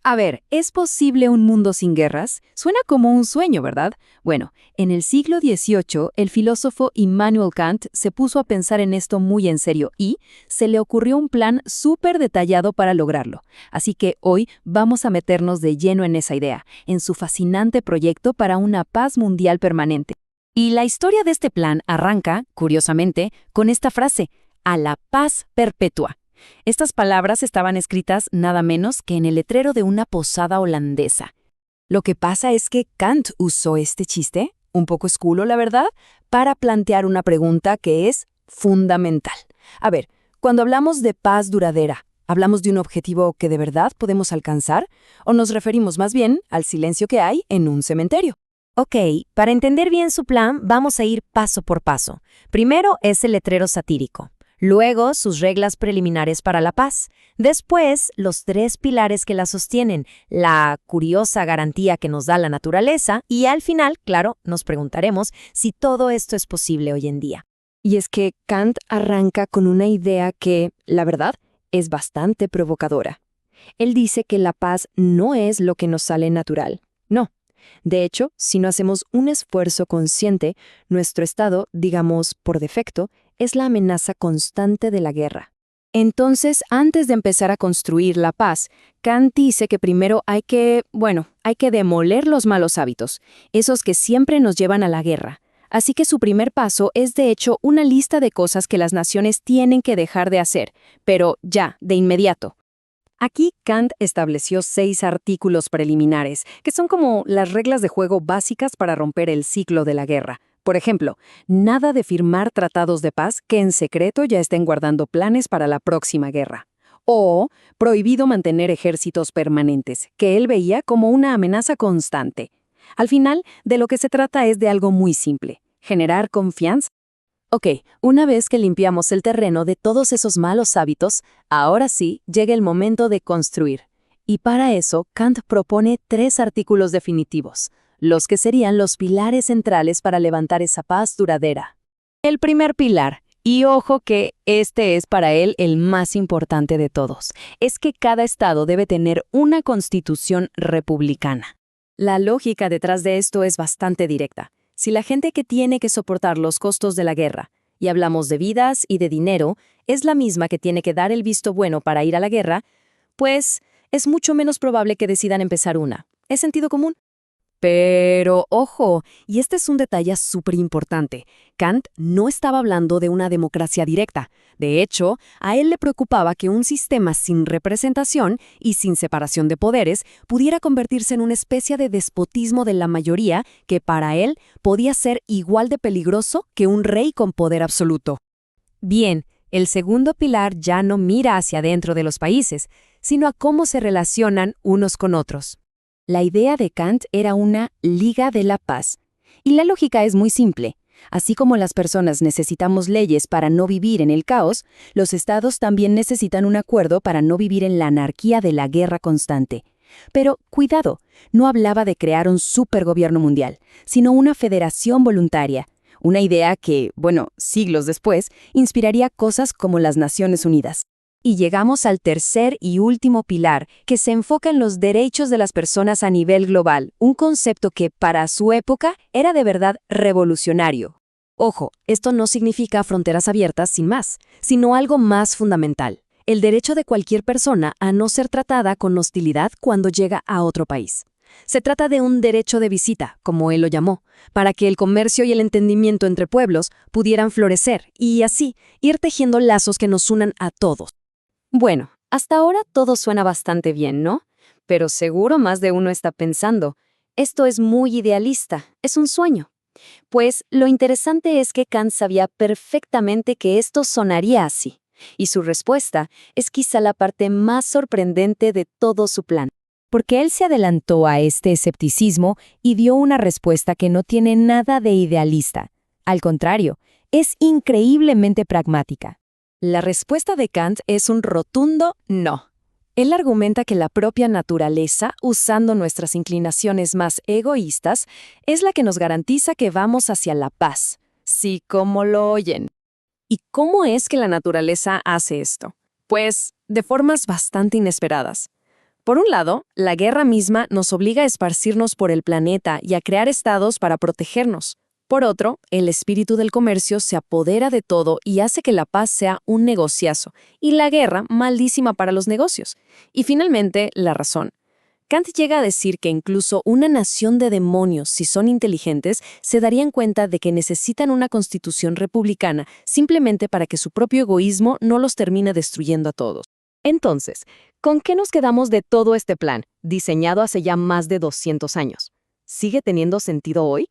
A ver, ¿es posible un mundo sin guerras? Suena como un sueño, ¿verdad? Bueno, en el siglo XVIII, el filósofo Immanuel Kant se puso a pensar en esto muy en serio y se le ocurrió un plan súper detallado para lograrlo. Así que hoy vamos a meternos de lleno en esa idea, en su fascinante proyecto para una paz mundial permanente. Y la historia de este plan arranca, curiosamente, con esta frase: a la paz perpetua. Estas palabras estaban escritas nada menos que en el letrero de una posada holandesa. Lo que pasa es que Kant usó este chiste, un poco esculo la verdad, para plantear una pregunta que es fundamental. A ver, cuando hablamos de paz duradera, ¿hablamos de un objetivo que de verdad podemos alcanzar? ¿O nos referimos más bien al silencio que hay en un cementerio? Ok, para entender bien su plan, vamos a ir paso por paso. Primero es el letrero satírico. Luego, sus reglas preliminares para la paz. Después, los 3 pilares que la sostienen, la curiosa garantía que nos da la naturaleza y al final, claro, nos preguntaremos si todo esto es posible hoy en día. Y es que Kant arranca con una idea que, la verdad, es bastante provocadora. Él dice que la paz no es lo que nos sale natural. No. De hecho, si no hacemos un esfuerzo consciente, nuestro estado, digamos por defecto, es la amenaza constante de la guerra. Entonces, antes de empezar a construir la paz, Kant dice que primero hay que demoler los malos hábitos, esos que siempre nos llevan a la guerra. Así que su primer paso es de hecho una lista de cosas que las naciones tienen que dejar de hacer, pero ya, de inmediato. Aquí Kant estableció 6 artículos preliminares, que son como las reglas de juego básicas para romper el ciclo de la guerra. Por ejemplo, nada de firmar tratados de paz que en secreto ya estén guardando planes para la próxima guerra. O prohibido mantener ejércitos permanentes, que él veía como una amenaza constante. Al final, de lo que se trata es de algo muy simple: generar confianza. Ok, una vez que limpiamos el terreno de todos esos malos hábitos, ahora sí llega el momento de construir. Y para eso, Kant propone 3 artículos definitivos, los que serían los pilares centrales para levantar esa paz duradera. El primer pilar, y ojo que este es para él el más importante de todos, es que cada estado debe tener una constitución republicana. La lógica detrás de esto es bastante directa. Si la gente que tiene que soportar los costos de la guerra, y hablamos de vidas y de dinero, es la misma que tiene que dar el visto bueno para ir a la guerra, pues es mucho menos probable que decidan empezar una. Es sentido común. Pero, ojo, y este es un detalle súper importante, Kant no estaba hablando de una democracia directa. De hecho, a él le preocupaba que un sistema sin representación y sin separación de poderes pudiera convertirse en una especie de despotismo de la mayoría que para él podía ser igual de peligroso que un rey con poder absoluto. Bien, el segundo pilar ya no mira hacia adentro de los países, sino a cómo se relacionan unos con otros. La idea de Kant era una Liga de la Paz. Y la lógica es muy simple. Así como las personas necesitamos leyes para no vivir en el caos, los estados también necesitan un acuerdo para no vivir en la anarquía de la guerra constante. Pero, cuidado, no hablaba de crear un supergobierno mundial, sino una federación voluntaria. Una idea que, siglos después, inspiraría cosas como las Naciones Unidas. Y llegamos al tercer y último pilar, que se enfoca en los derechos de las personas a nivel global, un concepto que, para su época, era de verdad revolucionario. Ojo, esto no significa fronteras abiertas sin más, sino algo más fundamental: el derecho de cualquier persona a no ser tratada con hostilidad cuando llega a otro país. Se trata de un derecho de visita, como él lo llamó, para que el comercio y el entendimiento entre pueblos pudieran florecer y así ir tejiendo lazos que nos unan a todos. Bueno, hasta ahora todo suena bastante bien, ¿no? Pero seguro más de uno está pensando, esto es muy idealista, es un sueño. Pues lo interesante es que Kant sabía perfectamente que esto sonaría así, y su respuesta es quizá la parte más sorprendente de todo su plan. Porque él se adelantó a este escepticismo y dio una respuesta que no tiene nada de idealista. Al contrario, es increíblemente pragmática. La respuesta de Kant es un rotundo no. Él argumenta que la propia naturaleza, usando nuestras inclinaciones más egoístas, es la que nos garantiza que vamos hacia la paz. Sí, como lo oyen. ¿Y cómo es que la naturaleza hace esto? Pues de formas bastante inesperadas. Por un lado, la guerra misma nos obliga a esparcirnos por el planeta y a crear estados para protegernos. Por otro, el espíritu del comercio se apodera de todo y hace que la paz sea un negociazo, y la guerra malísima para los negocios. Y finalmente, la razón. Kant llega a decir que incluso una nación de demonios, si son inteligentes, se darían cuenta de que necesitan una constitución republicana simplemente para que su propio egoísmo no los termine destruyendo a todos. Entonces, ¿con qué nos quedamos de todo este plan, diseñado hace ya más de 200 años? ¿Sigue teniendo sentido hoy?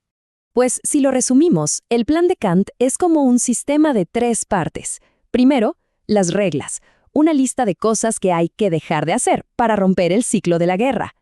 Pues si lo resumimos, el plan de Kant es como un sistema de 3 partes. Primero, las reglas, una lista de cosas que hay que dejar de hacer para romper el ciclo de la guerra.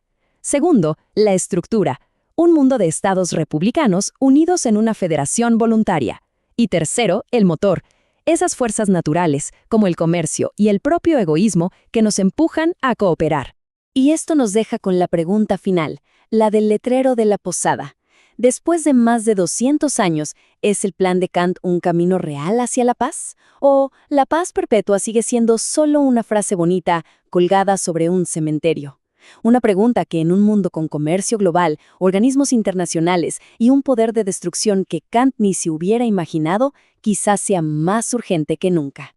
Segundo, la estructura, un mundo de estados republicanos unidos en una federación voluntaria. Y tercero, el motor, esas fuerzas naturales, como el comercio y el propio egoísmo, que nos empujan a cooperar. Y esto nos deja con la pregunta final, la del letrero de la posada. Después de más de 200 años, ¿es el plan de Kant un camino real hacia la paz? ¿O la paz perpetua sigue siendo solo una frase bonita colgada sobre un cementerio? Una pregunta que en un mundo con comercio global, organismos internacionales y un poder de destrucción que Kant ni se hubiera imaginado, quizás sea más urgente que nunca.